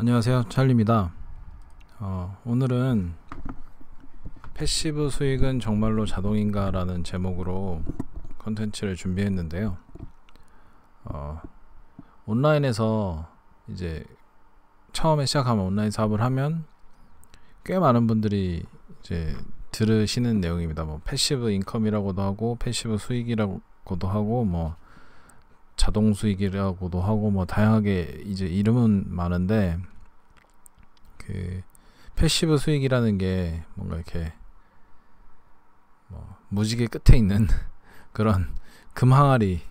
안녕하세요, 찰리입니다. 오늘은 패시브 수익은 정말로 자동인가 라는 제목으로 컨텐츠를 준비했는데요. 온라인에서 이제 처음에 시작하면 온라인 사업을 하면 꽤 많은 분들이 이제 들으시는 내용입니다. 뭐 패시브 인컴이라고도 하고 패시브 수익이라고도 하고 뭐 자동 수익이라고도 하고 뭐 다양하게 이제 이름은 많은데, 그 패시브 수익이라는 게 뭔가 이렇게 뭐 무지개 끝에 있는 그런 금항아리를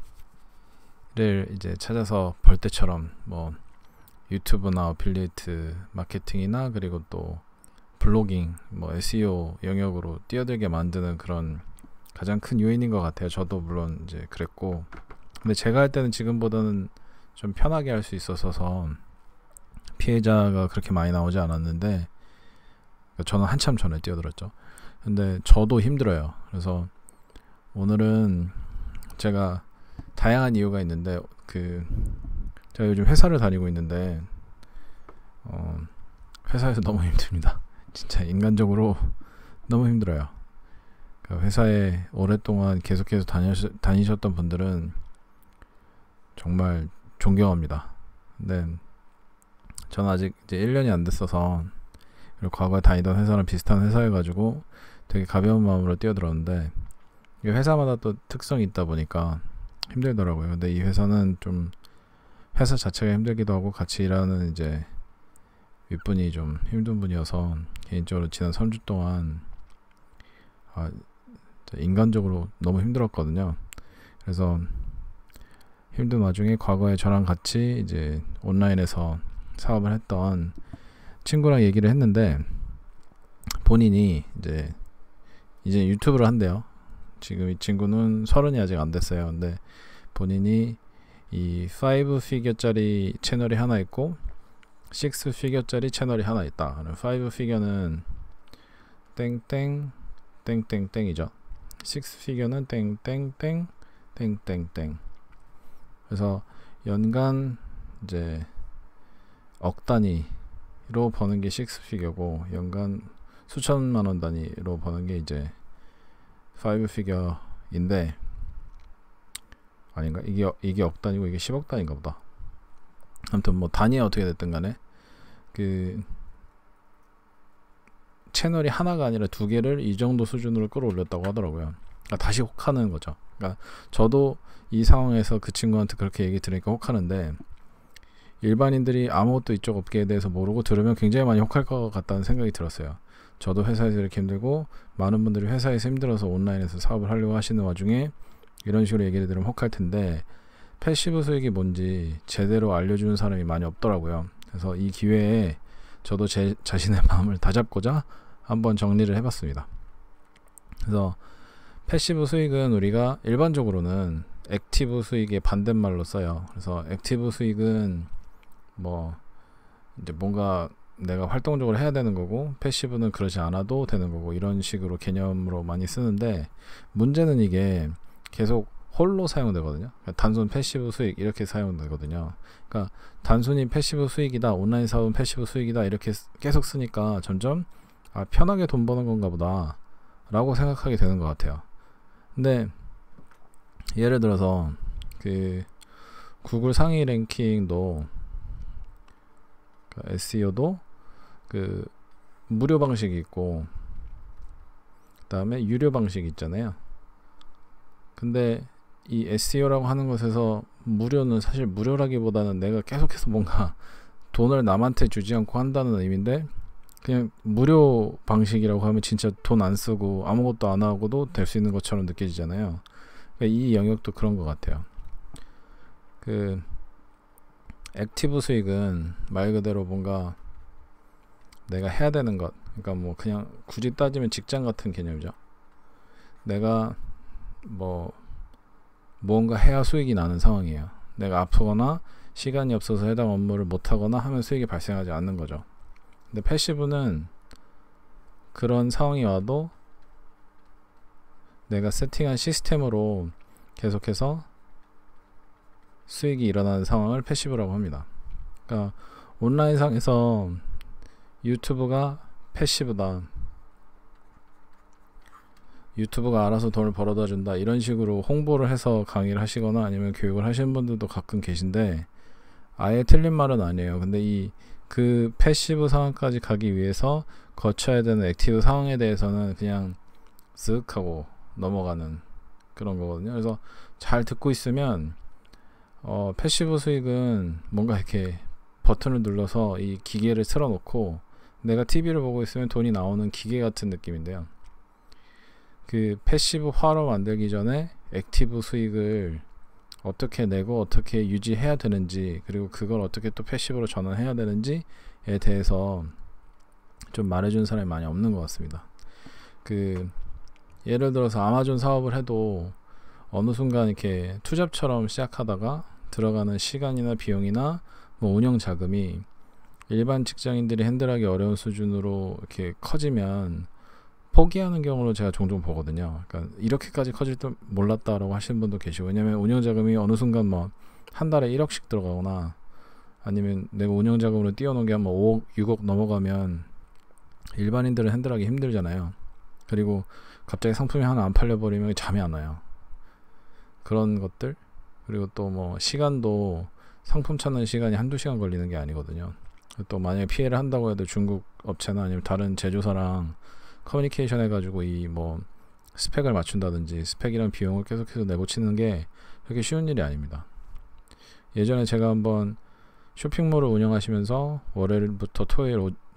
이제 찾아서 벌떼처럼 뭐 유튜브나 어필리에이트 마케팅이나 그리고 또 블로깅, 뭐 SEO 영역으로 뛰어들게 만드는 그런 가장 큰 요인인 것 같아요. 저도 물론 이제 그랬고, 근데 제가 할 때는 지금보다는 좀 편하게 할 수 있어서 피해자가 그렇게 많이 나오지 않았는데, 저는 한참 전에 뛰어들었죠. 근데 저도 힘들어요. 그래서 오늘은 제가 다양한 이유가 있는데, 제가 요즘 회사를 다니고 있는데 회사에서 너무 힘듭니다. 진짜 인간적으로 너무 힘들어요. 회사에 오랫동안 계속해서 다니셨던 분들은 정말 존경합니다. 근데 저는 아직 이제 1년이 안 됐어서, 그리고 과거에 다니던 회사랑 비슷한 회사여가지고 되게 가벼운 마음으로 뛰어들었는데, 회사마다 또 특성이 있다 보니까 힘들더라고요. 근데 이 회사는 좀 회사 자체가 힘들기도 하고 같이 일하는 이제 윗분이 좀 힘든 분이어서 개인적으로 지난 3주 동안 인간적으로 너무 힘들었거든요. 그래서 힘든 와중에 과거에 저랑 같이 이제 온라인에서 사업을 했던 친구랑 얘기를 했는데, 본인이 이제 유튜브를 한대요. 지금 이 친구는 30이 아직 안 됐어요. 근데 본인이 이 5피겨짜리 채널이 하나 있고 6피겨짜리 채널이 하나 있다. 5피겨는 땡땡 땡땡땡이죠. 6피겨는 땡땡땡 땡땡땡. 그래서 연간 이제 억 단위로 버는 게 6피겨고, 연간 수천만 원 단위로 버는 게 이제 5피겨인데, 아닌가? 이게 억 단위고 이게 10억 단위인가 보다. 아무튼 뭐 단위가 어떻게 됐든 간에 그 채널이 하나가 아니라 두 개를 이 정도 수준으로 끌어올렸다고 하더라고요. 그러니까 다시 혹하는 거죠. 그러니까 저도 이 상황에서 그 친구한테 그렇게 얘기 들으니까 혹하는데, 일반인들이 아무것도 이쪽 업계에 대해서 모르고 들으면 굉장히 많이 혹할 것 같다는 생각이 들었어요. 저도 회사에서 이렇게 힘들고 많은 분들이 회사에서 힘들어서 온라인에서 사업을 하려고 하시는 와중에 이런 식으로 얘기를 들으면 혹할 텐데, 패시브 수익이 뭔지 제대로 알려주는 사람이 많이 없더라고요. 그래서 이 기회에 저도 제 자신의 마음을 다잡고자 한번 정리를 해봤습니다. 그래서 패시브 수익은 우리가 일반적으로는 액티브 수익의 반대말로 써요. 그래서 액티브 수익은 뭐 이제 뭔가 내가 활동적으로 해야 되는 거고, 패시브는 그러지 않아도 되는 거고, 이런 식으로 개념으로 많이 쓰는데, 문제는 이게 계속 홀로 사용되거든요. 그러니까 단순 패시브 수익 이렇게 사용되거든요. 그러니까 단순히 패시브 수익이다, 온라인 사업은 패시브 수익이다 이렇게 계속 쓰니까 점점 편하게 돈 버는 건가 보다 라고 생각하게 되는 것 같아요. 근데 예를 들어서 그 구글 상위 랭킹도 SEO도 그 무료 방식이 있고 그 다음에 유료 방식이 있잖아요. 근데 이 SEO라고 하는 것에서 무료는 사실 무료라기보다는 내가 계속해서 뭔가 돈을 남한테 주지 않고 한다는 의미인데, 그냥 무료 방식이라고 하면 진짜 돈 안 쓰고 아무것도 안 하고도 될 수 있는 것처럼 느껴지잖아요. 그러니까 이 영역도 그런 것 같아요. 그 액티브 수익은 말 그대로 뭔가 내가 해야 되는 것, 그러니까 뭐 그냥 굳이 따지면 직장 같은 개념이죠. 내가 뭐 무언가 해야 수익이 나는 상황이에요. 내가 아프거나 시간이 없어서 해당 업무를 못하거나 하면 수익이 발생하지 않는 거죠. 근데 패시브는 그런 상황이 와도 내가 세팅한 시스템으로 계속해서 수익이 일어나는 상황을 패시브라고 합니다. 그러니까 온라인상에서 유튜브가 패시브다, 유튜브가 알아서 돈을 벌어다 준다, 이런 식으로 홍보를 해서 강의를 하시거나 아니면 교육을 하시는 분들도 가끔 계신데, 아예 틀린 말은 아니에요. 근데 그 패시브 상황까지 가기 위해서 거쳐야 되는 액티브 상황에 대해서는 그냥 쓱 하고 넘어가는 그런 거거든요. 그래서 잘 듣고 있으면 패시브 수익은 뭔가 이렇게 버튼을 눌러서 이 기계를 틀어놓고 내가 TV를 보고 있으면 돈이 나오는 기계 같은 느낌인데요. 그 패시브화로 만들기 전에 액티브 수익을 어떻게 내고 어떻게 유지해야 되는지, 그리고 그걸 어떻게 또 패시브로 전환해야 되는지에 대해서 좀 말해준 사람이 많이 없는 것 같습니다. 예를 들어서 아마존 사업을 해도 어느 순간 이렇게 투잡처럼 시작하다가 들어가는 시간이나 비용이나 뭐 운영 자금이 일반 직장인들이 핸들하기 어려운 수준으로 이렇게 커지면 포기하는 경우를 제가 종종 보거든요. 그러니까 이렇게까지 커질 줄 몰랐다라고 하시는 분도 계시고, 왜냐면 운영 자금이 어느 순간 뭐 한 달에 1억씩 들어가거나 아니면 내가 운영 자금으로 띄워놓은 게 한 뭐 5억, 6억 넘어가면 일반인들은 핸들하기 힘들잖아요. 그리고 갑자기 상품이 하나 안 팔려버리면 잠이 안 와요. 그런 것들, 그리고 또 뭐 시간도 상품 찾는 시간이 한두 시간 걸리는 게 아니거든요. 또 만약에 피해를 한다고 해도 중국 업체나 아니면 다른 제조사랑 커뮤니케이션 해가지고 이 뭐 스펙을 맞춘다든지 스펙이랑 비용을 계속해서 내고 치는 게 그렇게 쉬운 일이 아닙니다. 예전에 제가 한번 쇼핑몰을 운영하시면서 월요일부터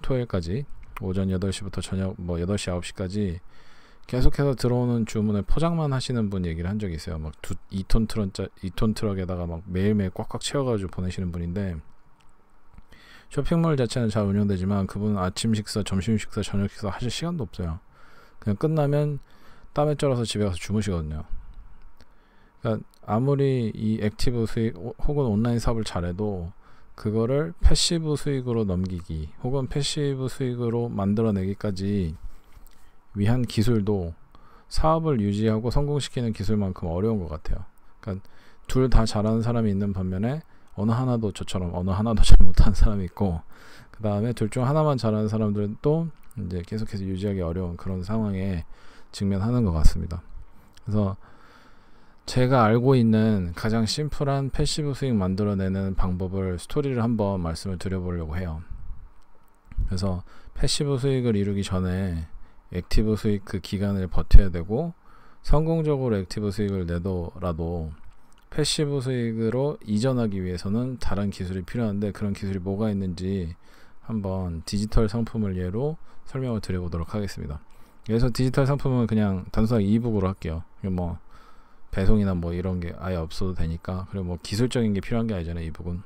토요일까지 오전 8시부터 저녁 뭐 8시 9시까지 계속해서 들어오는 주문을 포장만 하시는 분 얘기를 한 적이 있어요. 막 2톤 트럭에다가 막 매일매일 꽉꽉 채워가지고 보내시는 분인데, 쇼핑몰 자체는 잘 운영되지만 그분은 아침 식사, 점심 식사, 저녁 식사 하실 시간도 없어요. 그냥 끝나면 땀에 쩔어서 집에 가서 주무시거든요. 그러니까 아무리 이 액티브 수익 혹은 온라인 사업을 잘해도 그거를 패시브 수익으로 넘기기 혹은 패시브 수익으로 만들어내기까지 위한 기술도 사업을 유지하고 성공시키는 기술만큼 어려운 것 같아요. 그러니까 둘 다 잘하는 사람이 있는 반면에 어느 하나도 저처럼 어느 하나도 잘 못하는 사람이 있고, 그 다음에 둘 중 하나만 잘하는 사람들은 또 이제 계속해서 유지하기 어려운 그런 상황에 직면하는 것 같습니다. 그래서 제가 알고 있는 가장 심플한 패시브 수익 만들어내는 방법을 스토리를 한번 말씀을 드려보려고 해요. 그래서 패시브 수익을 이루기 전에 액티브 수익 그 기간을 버텨야 되고, 성공적으로 액티브 수익을 내더라도 패시브 수익으로 이전하기 위해서는 다른 기술이 필요한데, 그런 기술이 뭐가 있는지 한번 디지털 상품을 예로 설명을 드려보도록 하겠습니다. 그래서 디지털 상품은 그냥 단순하게 이북으로 할게요. 뭐 배송이나 뭐 이런 게 아예 없어도 되니까. 그리고 뭐 기술적인 게 필요한 게 아니잖아요. 이북은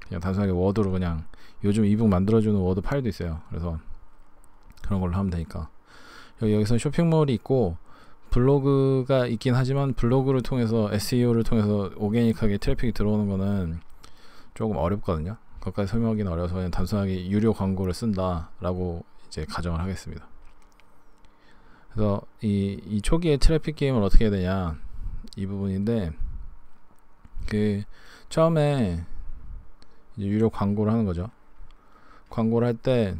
그냥 단순하게 워드로, 그냥 요즘 이북 만들어주는 워드 파일도 있어요. 그래서 그런 걸로 하면 되니까. 여기서 쇼핑몰이 있고 블로그가 있긴 하지만, 블로그를 통해서 SEO를 통해서 오게닉하게 트래픽이 들어오는 거는 조금 어렵거든요. 그것까지 설명하기는 어려서 그냥 단순하게 유료 광고를 쓴다라고 이제 가정을 하겠습니다. 그래서 이 초기에 트래픽 게임을 어떻게 해야 되냐, 이 부분인데, 처음에 이제 유료 광고를 하는 거죠. 광고를 할 때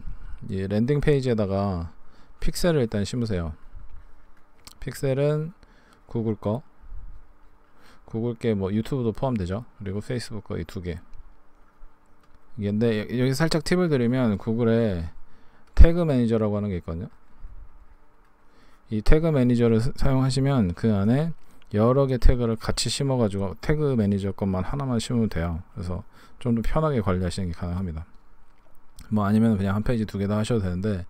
랜딩 페이지에다가 픽셀을 일단 심으세요. 픽셀은 구글 거, 구글 게 뭐 유튜브도 포함되죠. 그리고 페이스북 거, 이 두 개. 근데 여기 살짝 팁을 드리면, 구글에 태그 매니저라고 하는 게 있거든요. 이 태그 매니저를 사용하시면 그 안에 여러 개 태그를 같이 심어가지고 태그 매니저 것만 하나만 심으면 돼요. 그래서 좀 더 편하게 관리하시는 게 가능합니다. 뭐 아니면 그냥 한 페이지 두 개 다 하셔도 되는데,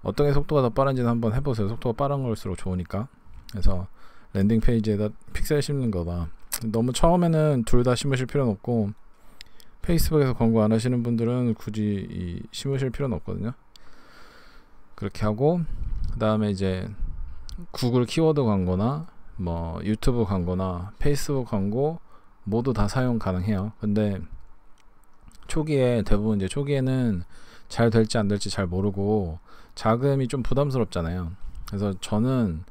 어떤 게 속도가 더 빠른지는 한번 해보세요. 속도가 빠른 걸수록 좋으니까. 그래서 랜딩 페이지에다 픽셀 심는 거다. 너무 처음에는 둘 다 심으실 필요는 없고, 페이스북에서 광고 안 하시는 분들은 굳이 심으실 필요는 없거든요. 그렇게 하고, 그 다음에 이제 구글 키워드 광고나 뭐 유튜브 광고나 페이스북 광고 모두 다 사용 가능해요. 근데 초기에 대부분 이제 초기에는 잘 될지 안 될지 잘 모르고 자금이 좀 부담스럽잖아요. 그래서 저는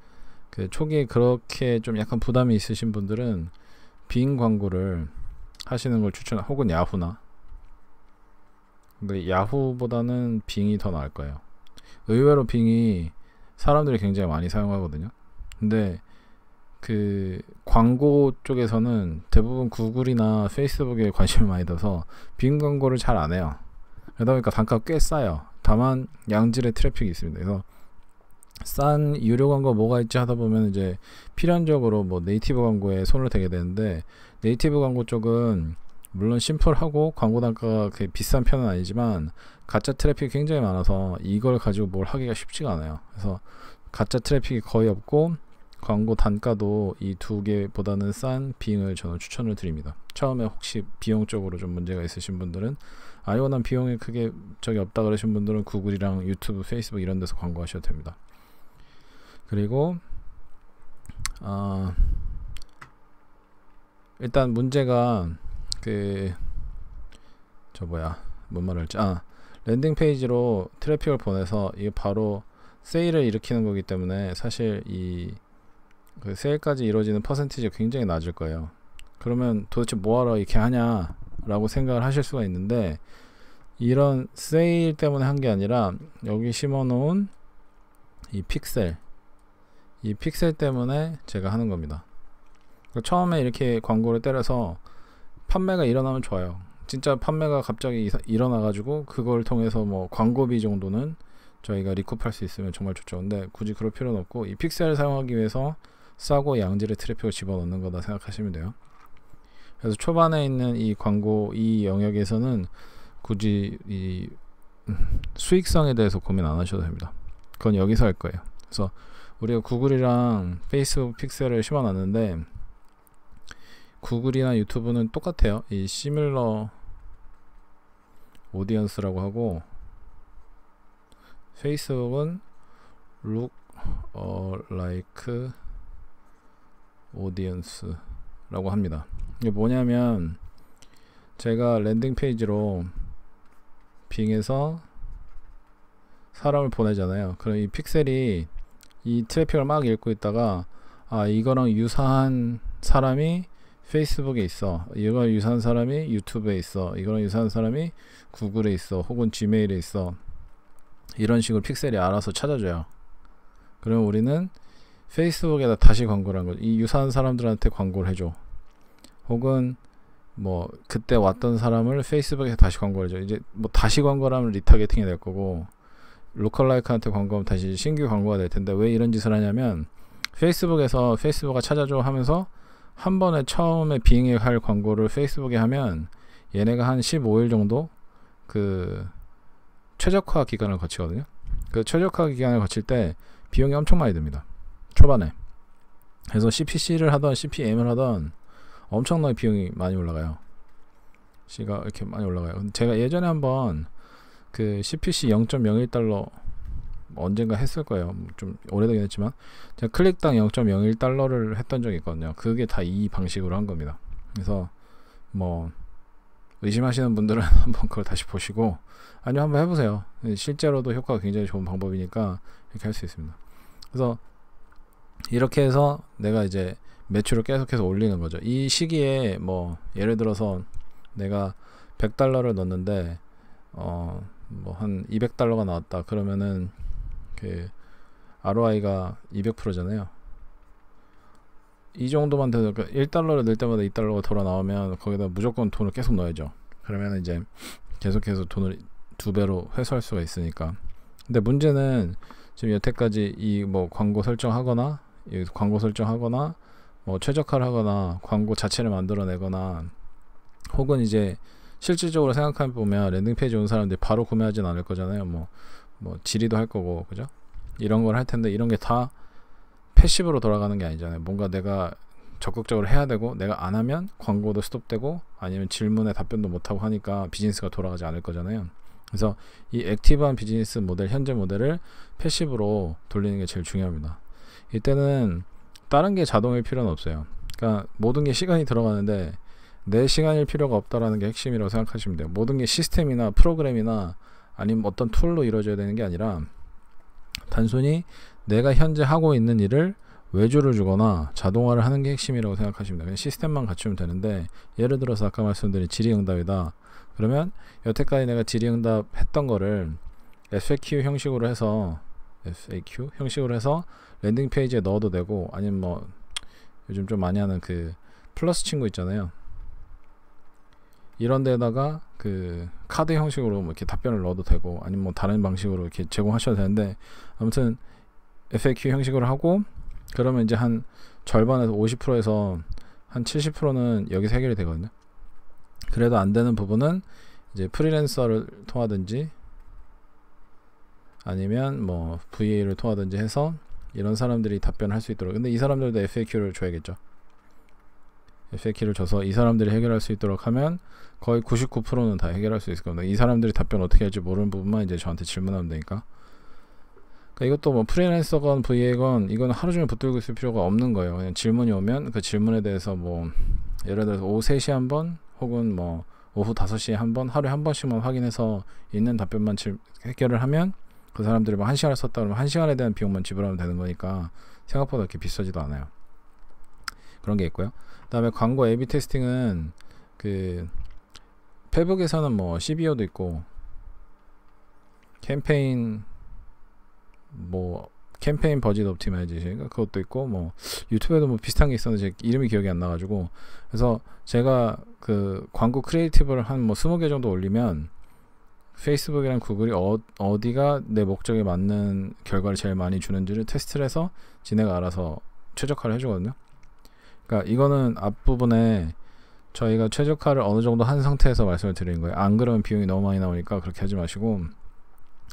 초기에 그렇게 좀 약간 부담이 있으신 분들은 빙 광고를 하시는 걸 혹은 야후나 근데 야후보다는 빙이 더 나을 거예요. 의외로 빙이 사람들이 굉장히 많이 사용하거든요. 근데 그 광고 쪽에서는 대부분 구글이나 페이스북에 관심을 많이 둬서 빙 광고를 잘 안 해요. 그러다 보니까 단가가 꽤 싸요. 다만 양질의 트래픽이 있습니다. 그래서 싼 유료 광고 뭐가 있지 하다 보면 이제 필연적으로 뭐 네이티브 광고에 손을 대게 되는데, 네이티브 광고 쪽은 물론 심플하고 광고 단가가 그렇게 비싼 편은 아니지만 가짜 트래픽이 굉장히 많아서 이걸 가지고 뭘 하기가 쉽지가 않아요. 그래서 가짜 트래픽이 거의 없고 광고 단가도 이 두 개보다는 싼 빙을 저는 추천을 드립니다. 처음에 혹시 비용적으로 좀 문제가 있으신 분들은, 이거 난 비용이 크게 적이 없다 그러신 분들은 구글이랑 유튜브, 페이스북 이런 데서 광고하셔도 됩니다. 그리고 일단 문제가 뭔 말을 할지, 랜딩 페이지로 트래픽을 보내서 이게 바로 세일을 일으키는 거기 때문에 사실 그 세일까지 이루어지는 퍼센티지가 굉장히 낮을 거예요. 그러면 도대체 뭐하러 이렇게 하냐 라고 생각을 하실 수가 있는데, 이런 세일 때문에 한 게 아니라 여기 심어 놓은 이 픽셀 때문에 제가 하는 겁니다. 처음에 이렇게 광고를 때려서 판매가 일어나면 좋아요. 진짜 판매가 갑자기 일어나 가지고 그걸 통해서 뭐 광고비 정도는 저희가 리쿱할 수 있으면 정말 좋죠. 근데 굳이 그럴 필요는 없고, 이 픽셀을 사용하기 위해서 싸고 양질의 트래픽을 집어넣는 거다 생각하시면 돼요. 그래서 초반에 있는 이 광고 이 영역에서는 굳이 이 수익성에 대해서 고민 안 하셔도 됩니다. 그건 여기서 할 거예요. 그래서 우리가 구글이랑 페이스북 픽셀을 심어놨는데, 구글이나 유튜브는 똑같아요. 이 시밀러 오디언스라고 하고, 페이스북은 look like audience라고 합니다. 이게 뭐냐면, 제가 랜딩 페이지로 빙에서 사람을 보내잖아요. 그럼 이 픽셀이 이 트래픽을 막 읽고 있다가, 이거랑 유사한 사람이 페이스북에 있어, 이거랑 유사한 사람이 유튜브에 있어, 이거랑 유사한 사람이 구글에 있어, 혹은 지메일에 있어, 이런 식으로 픽셀이 알아서 찾아줘요. 그러면 우리는 페이스북에다 다시 광고를 한 거죠. 이 유사한 사람들한테 광고를 해줘. 혹은 뭐 그때 왔던 사람을 페이스북에서 다시 광고를 해줘. 이제 뭐 다시 광고를 하면 리타게팅이 될 거고, 로컬라이크한테 광고하면 다시 신규 광고가 될 텐데, 왜 이런 짓을 하냐면, 페이스북에서 페이스북가 찾아줘 하면서 한 번에 처음에 빙에 할 광고를 페이스북에 하면 얘네가 한 15일 정도 그 최적화 기간을 거치거든요. 그 최적화 기간을 거칠 때 비용이 엄청 많이 듭니다, 초반에. 그래서 CPC를 하던 CPM을 하던 엄청나게 비용이 많이 올라가요. C가 이렇게 많이 올라가요. 제가 예전에 한번 그 CPC 0.01달러 언젠가 했을 거예요. 좀 오래되긴 했지만 제가 클릭당 0.01달러를 했던 적이 있거든요. 그게 다 이 방식으로 한 겁니다. 그래서 뭐 의심하시는 분들은 한번 그걸 다시 보시고, 아니면 한번 해보세요. 실제로도 효과가 굉장히 좋은 방법이니까 이렇게 할 수 있습니다. 그래서 이렇게 해서 내가 이제 매출을 계속해서 올리는 거죠. 이 시기에 뭐 예를 들어서 내가 100달러를 넣었는데 뭐 한 200달러가 나왔다 그러면은 그 ROI가 200%잖아요. 이 정도만 돼도 1달러를 넣을 때마다 2달러가 돌아 나오면 거기다 무조건 돈을 계속 넣어야죠. 그러면 이제 계속해서 돈을 2배로 회수할 수가 있으니까. 근데 문제는 지금 여태까지 이 뭐 광고 설정하거나 뭐 최적화를 하거나 광고 자체를 만들어내거나, 혹은 이제 실질적으로 생각해 보면 랜딩 페이지 온 사람들이 바로 구매하진 않을 거잖아요. 뭐 질의도 할 거고, 그죠? 이런 걸 할 텐데, 이런 게 다 패시브로 돌아가는 게 아니잖아요. 뭔가 내가 적극적으로 해야 되고, 내가 안 하면 광고도 스톱되고, 아니면 질문에 답변도 못하고 하니까 비즈니스가 돌아가지 않을 거잖아요. 그래서 이 액티브한 비즈니스 모델, 현재 모델을 패시브로 돌리는 게 제일 중요합니다. 이때는 다른 게 자동일 필요는 없어요. 그러니까 모든 게 시간이 들어가는데 내 시간일 필요가 없다라는 게 핵심이라고 생각하시면 돼요. 모든 게 시스템이나 프로그램이나 아니면 어떤 툴로 이루어져야 되는 게 아니라, 단순히 내가 현재 하고 있는 일을 외주를 주거나 자동화를 하는 게 핵심이라고 생각하시면 돼요. 그냥 시스템만 갖추면 되는데, 예를 들어서 아까 말씀드린 질의응답이다. 그러면 여태까지 내가 질의응답 했던 거를 FAQ 형식으로 해서 랜딩 페이지에 넣어도 되고, 아니면 뭐 요즘 좀 많이 하는 그 플러스 친구 있잖아요. 이런 데다가 그 카드 형식으로 뭐 이렇게 답변을 넣어도 되고, 아니면 뭐 다른 방식으로 이렇게 제공하셔도 되는데, 아무튼 FAQ 형식으로 하고, 그러면 이제 한 절반에서 50%에서 한 70%는 여기서 해결이 되거든요. 그래도 안 되는 부분은 이제 프리랜서를 통하든지 아니면 뭐 VA를 통하든지 해서 이런 사람들이 답변을 할 수 있도록. 근데 이 사람들도 FAQ를 줘야겠죠. FAQ를 줘서 이 사람들이 해결할 수 있도록 하면 거의 99%는 다 해결할 수 있을 겁니다. 이 사람들이 답변 어떻게 할지 모르는 부분만 이제 저한테 질문하면 되니까. 그러니까 이것도 뭐 프리랜서건 VA건 이건 하루 종일 붙들고 있을 필요가 없는 거예요. 그냥 질문이 오면 그 질문에 대해서 뭐 예를 들어서 오후 3시에 한 번, 혹은 뭐 오후 5시에 한 번, 하루에 한 번씩만 확인해서 있는 답변만 해결을 하면, 그 사람들이 뭐 1시간을 썼다 그러면 1시간에 대한 비용만 지불하면 되는 거니까 생각보다 그렇게 비싸지도 않아요. 그런 게 있고요. 그 다음에 광고 A/B 테스팅은 그 페북에서는 뭐 CBO도 있고, 캠페인 버짓 옵티마이제이션 그것도 있고, 뭐 유튜브에도 뭐 비슷한 게 있었는데 제 이름이 기억이 안 나가지고, 그래서 제가 그 광고 크리에이티브를 한 뭐 20개 정도 올리면 페이스북이랑 구글이 어디가 내 목적에 맞는 결과를 제일 많이 주는지를 테스트를 해서 지네가 알아서 최적화를 해주거든요. 그러니까 이거는 앞부분에 저희가 최적화를 어느 정도 한 상태에서 말씀을 드리는 거예요. 안 그러면 비용이 너무 많이 나오니까 그렇게 하지 마시고,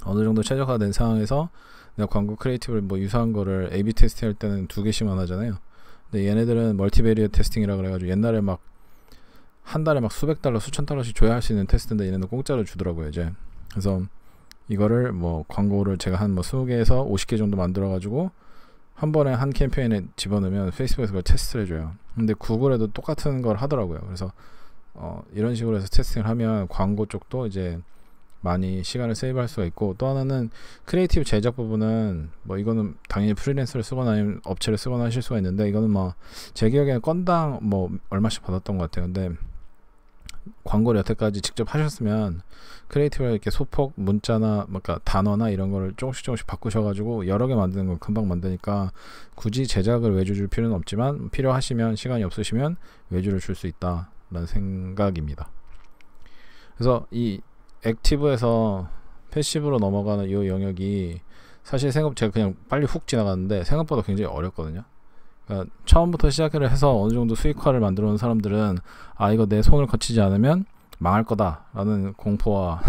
어느 정도 최적화된 상황에서 내가 광고 크리에이티브를 뭐 유사한 거를 A/B 테스트 할 때는 2개씩만 하잖아요. 근데 얘네들은 멀티베리어 테스팅이라 그래가지고 옛날에 막 한 달에 막 수백 달러, 수천 달러씩 줘야 할 수 있는 테스트인데 얘네는 공짜로 주더라고요 이제. 그래서 이거를 뭐 광고를 제가 한 뭐 20개에서 50개 정도 만들어가지고 한 번에 한 캠페인에 집어넣으면 페이스북에서 그걸 테스트를 해줘요. 근데 구글에도 똑같은 걸 하더라고요. 그래서 이런 식으로 해서 테스팅을 하면 광고 쪽도 이제 많이 시간을 세이브할 수가 있고, 또 하나는 크리에이티브 제작 부분은 뭐 이거는 당연히 프리랜서를 쓰거나 아니면 업체를 쓰거나 하실 수가 있는데, 이거는 뭐 제 기억에는 건당 뭐 얼마씩 받았던 것 같아요. 근데 광고를 여태까지 직접 하셨으면 크리에이티브를 이렇게 소폭 문자나 그러니까 단어나 이런 거를 조금씩 바꾸셔가지고 여러 개 만드는 건 금방 만드니까 굳이 제작을 외주 줄 필요는 없지만, 필요하시면 시간이 없으시면 외주를 줄 수 있다라는 생각입니다. 그래서 이 액티브에서 패시브로 넘어가는 이 영역이 사실 제가 그냥 빨리 훅 지나갔는데 생각보다 굉장히 어렵거든요. 그러니까 처음부터 시작을 해서 어느 정도 수익화를 만들어 놓은 사람들은 이거 내 손을 거치지 않으면 망할 거다 라는 공포와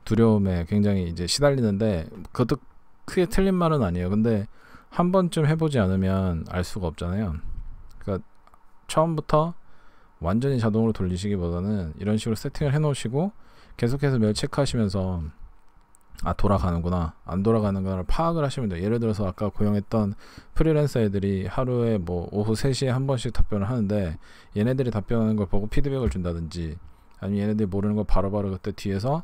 두려움에 굉장히 이제 시달리는데, 그것도 크게 틀린 말은 아니에요. 근데 한 번쯤 해보지 않으면 알 수가 없잖아요. 그러니까 처음부터 완전히 자동으로 돌리시기보다는 이런 식으로 세팅을 해 놓으시고 계속해서 매일 체크하시면서 돌아가는구나 안 돌아가는구나를 파악을 하시면 돼요. 예를 들어서 아까 고용했던 프리랜서 애들이 하루에 뭐 오후 3시에 한 번씩 답변을 하는데, 얘네들이 답변하는 걸 보고 피드백을 준다든지, 아니면 얘네들이 모르는 걸 바로바로 그때 뒤에서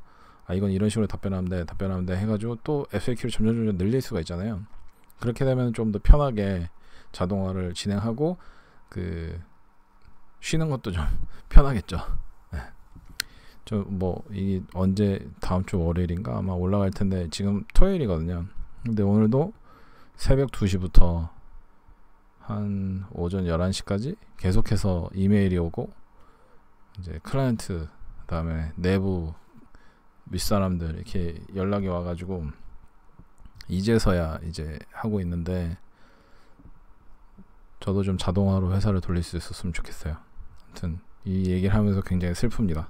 이건 이런 식으로 답변하면 돼 해가지고 또 FAQ를 점점 늘릴 수가 있잖아요. 그렇게 되면 좀 더 편하게 자동화를 진행하고 쉬는 것도 좀 편하겠죠. 이 언제 다음 주 월요일인가 아마 올라갈 텐데, 지금 토요일이거든요. 근데 오늘도 새벽 2시부터 한 오전 11시까지 계속해서 이메일이 오고, 이제 클라이언트 그다음에 내부 윗사람들 이렇게 연락이 와가지고 이제서야 이제 하고 있는데, 저도 좀 자동화로 회사를 돌릴 수 있었으면 좋겠어요. 아무튼 이 얘기를 하면서 굉장히 슬픕니다.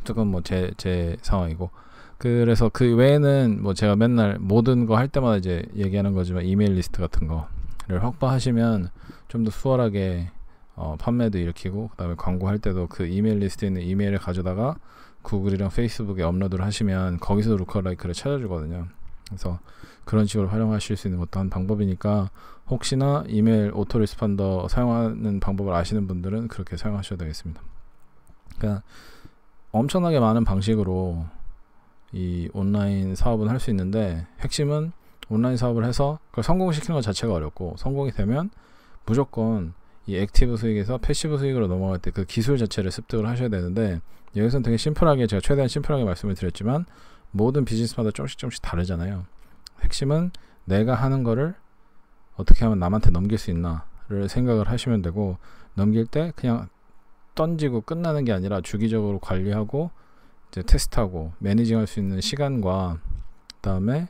조금 뭐 제 상황이고, 그래서 그 외에는 뭐 제가 맨날 모든 거 할 때마다 이제 얘기하는 거지만, 이메일 리스트 같은 거를 확보하시면 좀 더 수월하게 판매도 일으키고, 그 다음에 광고할 때도 그 이메일 리스트에 있는 이메일을 가져다가 구글이랑 페이스북에 업로드를 하시면 거기서 루커라이크를 찾아주거든요. 그래서 그런 식으로 활용하실 수 있는 것도 한 방법이니까, 혹시나 이메일 오토 리스펀더 사용하는 방법을 아시는 분들은 그렇게 사용하셔도 되겠습니다. 그러니까 엄청나게 많은 방식으로 이 온라인 사업은 할 수 있는데, 핵심은 온라인 사업을 해서 그걸 성공시키는 것 자체가 어렵고, 성공이 되면 무조건 이 액티브 수익에서 패시브 수익으로 넘어갈 때 그 기술 자체를 습득을 하셔야 되는데, 여기서는 되게 심플하게, 제가 최대한 심플하게 말씀을 드렸지만 모든 비즈니스마다 조금씩 다르잖아요. 핵심은 내가 하는 거를 어떻게 하면 남한테 넘길 수 있나를 생각을 하시면 되고, 넘길 때 그냥 던지고 끝나는 게 아니라 주기적으로 관리하고 이제 테스트하고 매니징할 수 있는 시간과 그다음에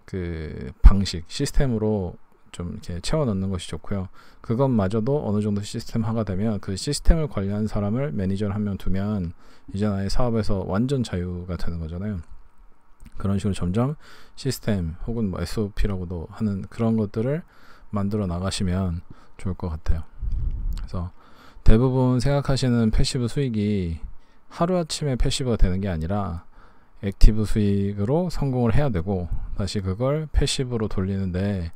그 방식, 시스템으로 좀 이렇게 채워 넣는 것이 좋고요. 그것마저도 어느 정도 시스템화가 되면 그 시스템을 관리하는 사람을 매니저를 한 명 두면 이제 나의 사업에서 완전 자유가 되는 거잖아요. 그런 식으로 점점 시스템 혹은 뭐 SOP라고도 하는 그런 것들을 만들어 나가시면 좋을 것 같아요. 그래서 대부분 생각하시는 패시브 수익이 하루아침에 패시브가 되는 게 아니라 액티브 수익으로 성공을 해야 되고, 다시 그걸 패시브로 돌리는데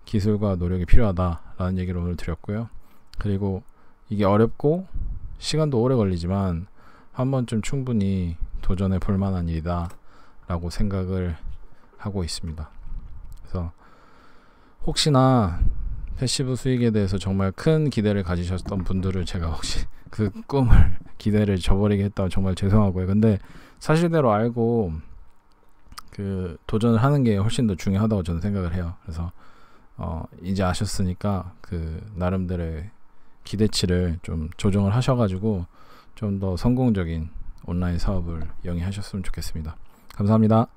기술과 노력이 필요하다라는 얘기를 오늘 드렸고요. 그리고 이게 어렵고 시간도 오래 걸리지만 한 번쯤 충분히 도전해 볼 만한 일이다 라고 생각을 하고 있습니다. 그래서 혹시나 패시브 수익에 대해서 정말 큰 기대를 가지셨던 분들을 제가 혹시 그 꿈을, 기대를 저버리게 했다면 정말 죄송하고요. 근데 사실대로 알고 그 도전을 하는 게 훨씬 더 중요하다고 저는 생각을 해요. 그래서 이제 아셨으니까 그 나름대로의 기대치를 좀 조정을 하셔가지고 좀 더 성공적인 온라인 사업을 영위하셨으면 좋겠습니다. 감사합니다.